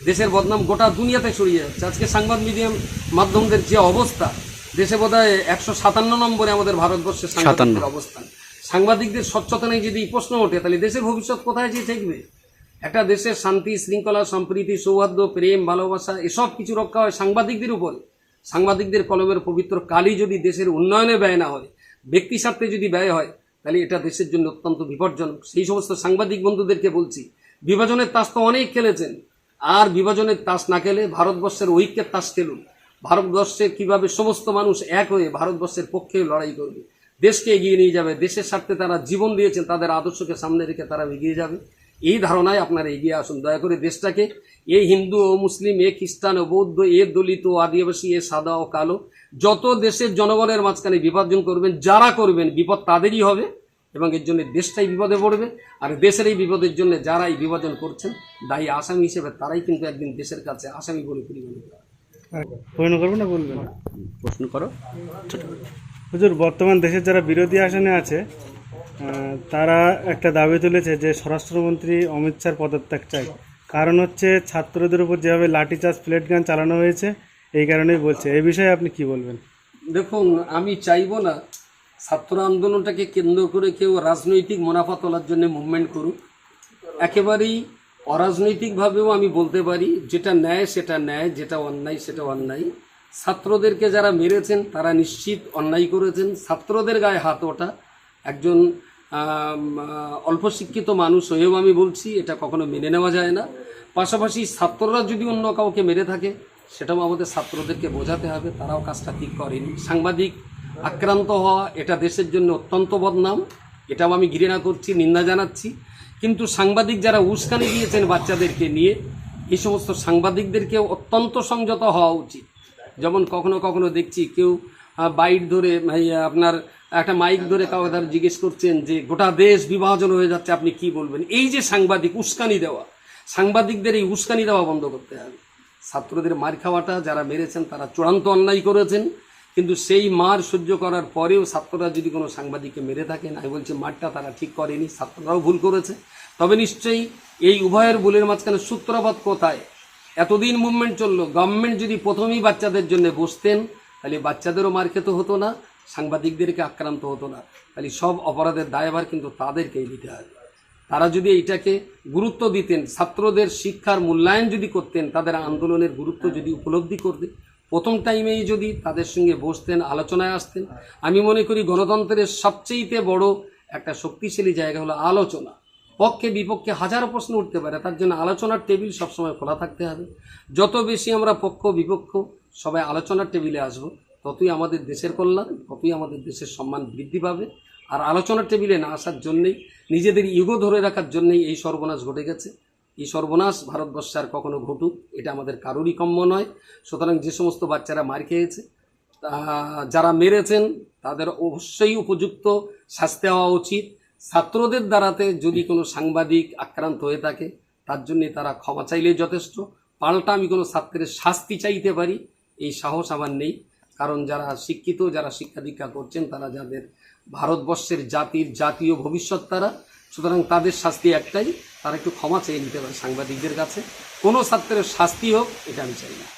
দেশের বদনাম গোটা দুনিয়াতে ছড়িয়ে যাচ্ছে। আজকে সংবাদ মিডিয়াম মাধ্যমদের যে অবস্থা, দেশে বোধহয় 157 নম্বরে আমাদের ভারতবর্ষের সাংবাদিকদের অবস্থান। সাংবাদিকদের স্বচ্ছতা নেই যদি প্রশ্ন ওঠে, তাহলে দেশের ভবিষ্যৎ কোথায় যে ঠেকবে? একটা দেশের শান্তি, শৃঙ্খলা, সম্প্রীতি, সৌহার্দ্য, প্রেম, ভালোবাসা এসব কিছু রক্ষা হয় সাংবাদিকদের উপরে। সাংবাদিকদের কলমের পবিত্র কালি যদি দেশের উন্নয়নে ব্যয় না হয়, ব্যক্তি স্বার্থে যদি ব্যয় হয়, তাহলে এটা দেশের জন্য অত্যন্ত বিপজ্জনক। সেই সমস্ত সাংবাদিক বন্ধুদেরকে বলছি, বিভাজনের তাস তো অনেক খেলেছেন, আর বিভাজনের তাস না খেলে ভারতবর্ষের ঐক্যের তাস খেলুন। ভারতবর্ষে কিভাবে সমস্ত মানুষ এক হয়ে ভারতবর্ষের পক্ষে লড়াই করবে, দেশকে এগিয়ে নিয়ে যাবে, দেশের স্বার্থে তারা জীবন দিয়েছেন, তাদের আদর্শকে সামনে রেখে তারা এগিয়ে যাবে, এই ধারণায় আপনারা এগিয়ে আসুন। দয়া করে দেশটাকে এ হিন্দু ও মুসলিম, এ খ্রিস্টান ও বৌদ্ধ, এ দলিত ও আদিবাসী, এ সাদা ও কালো, যত দেশের জনগণের মাঝখানে বিভাজন করবেন, যারা করবেন বিপদ তাদেরই হবে, এবং এর জন্য দেশটাই বিপদে পড়বে। আর দেশের এই বিপদের জন্য যারা এই বিভাজন করছেন দায়ী আসামি হিসেবে তারাই কিন্তু একদিন দেশের কাছে আসামি বলে পরিগণিত হবে। প্রশ্ন করবো না বলবেন? প্রশ্ন করো। হুজুর, বর্তমান দেশের যারা বিরোধী আসনে আছে তারা একটা দাবি তুলেছে যে স্বরাষ্ট্রমন্ত্রী অমিত শাহর পদত্যাগ চাই। কারণ হচ্ছে ছাত্রদের উপর যেভাবে লাঠিচার্জ, প্লেট গান চালানো হয়েছে, এই কারণেই বলছে। এই বিষয়ে আপনি কি বলবেন? দেখুন, আমি চাইবো না ছাত্র আন্দোলনটাকে কেন্দ্র করে কেউ রাজনৈতিক মুনাফা তোলার জন্য মুভমেন্ট করুক। একেবারেই অরাজনৈতিকভাবেও আমি বলতে পারি, যেটা ন্যায় সেটা ন্যায়, যেটা অন্যায় সেটা অন্যায়। ছাত্রদেরকে যারা মেরেছেন তারা নিশ্চিত অন্যায় করেছেন। ছাত্রদের গায়ে হাত ওঠা, একজন অল্প শিক্ষিত মানুষ হয়েও আমি বলছি, এটা কখনো মেনে নেওয়া যায় না। পাশাপাশি ছাত্ররা যদি অন্য কাউকে মেরে থাকে, সেটাও আমাদের ছাত্রদেরকে বোঝাতে হবে তারাও কাজটা ঠিক করেনি। সাংবাদিক আক্রান্ত হওয়া এটা দেশের জন্য অত্যন্ত বদনাম, এটাও আমি ঘৃণা করছি, নিন্দা জানাচ্ছি। কিন্তু সাংবাদিক যারা উস্কানি দিয়েছেন বাচ্চাদেরকে নিয়ে, এই সমস্ত সাংবাদিকদেরকে অত্যন্ত সংযত হওয়া উচিত। যেমন কখনো কখনো দেখছি কেউ বাইট ধরে, আপনার একটা মাইক ধরে কাউকে তারা জিজ্ঞেস করছেন যে গোটা দেশ বিভাজন হয়ে যাচ্ছে, আপনি কি বলবেন? এই যে সাংবাদিক উস্কানি দেওয়া, সাংবাদিকদের এই উস্কানি দেওয়া বন্ধ করতে হবে। ছাত্রদের মার খাওয়াটা যারা মেরেছেন তারা চূড়ান্ত অন্যায় করেছেন, কিন্তু সেই মার সহ্য করার পরেও ছাত্ররা যদি কোনো সাংবাদিককে মেরে থাকেন, আমি বলছি মারটা তারা ঠিক করেনি, ছাত্ররাও ভুল করেছে। তবে নিশ্চয়ই এই উভয়ের ভুলের মাঝখানে সূত্রপাত কোথায়? এতদিন মুভমেন্ট চললো, গভর্নমেন্ট যদি প্রথমেই বাচ্চাদের জন্য বসতেন, তাহলে বাচ্চাদেরও মার খেতে হতো না, সাংবাদিকদেরকে আক্রান্ত হতো না। তাহলে সব অপরাধের দায়ভার কিন্তু তাদেরকেই দিতে হবে। তারা যদি এইটাকে গুরুত্ব দিতেন, ছাত্রদের শিক্ষার মূল্যায়ন যদি করতেন, তাদের আন্দোলনের গুরুত্ব যদি উপলব্ধি করতেন, প্রথম টাইমেই যদি তাদের সঙ্গে বসতেন, আলোচনায় আসতেন, আমি মনে করি গণতন্ত্রের সবচেয়ে বড় একটা শক্তিশালী জায়গা হলো আলোচনা। পক্ষে বিপক্ষে হাজারো প্রশ্ন উঠতে পারে, তার জন্য আলোচনার টেবিল সবসময় খোলা থাকতে হবে। যত বেশি আমরা পক্ষ বিপক্ষ সবাই আলোচনার টেবিলে আসব, ততই আমাদের দেশের কল্যাণ, ততই আমাদের দেশের সম্মান বৃদ্ধি পাবে। আর আলোচনার টেবিলে না আসার জন্যেই, নিজেদের ইগো ধরে রাখার জন্যেই এই সর্বনাশ ঘটে গেছে। এই সর্বনাশ ভারতবর্ষে আর কখনো ঘটুক, এটা আমাদের কারোরই কাম্য নয়। সুতরাং যে সমস্ত বাচ্চারা মার খেয়েছে, যারা মেরেছেন, তাদের অবশ্যই উপযুক্ত শাস্তি হওয়া উচিত। ছাত্রদের দ্বারাতে যদি কোনো সাংবাদিক আক্রান্ত হয়ে থাকে, তার জন্যে তারা ক্ষমা চাইলেই যথেষ্ট। পাল্টা আমি কোনো ছাত্রের শাস্তি চাইতে পারি, এই সাহস আমার নেই। কারণ যারা শিক্ষিত, যারা শিক্ষা দীক্ষা করছেন, তারা যাদের ভারতবর্ষের জাতীয় ভবিষ্যৎ তারা, সুতরাং তাদের শাস্তি একটাই, তারা একটু ক্ষমা চেয়ে নিতে পারে সাংবাদিকদের কাছে। কোনো ছাত্রের শাস্তি হোক, এটা আমি চাই না।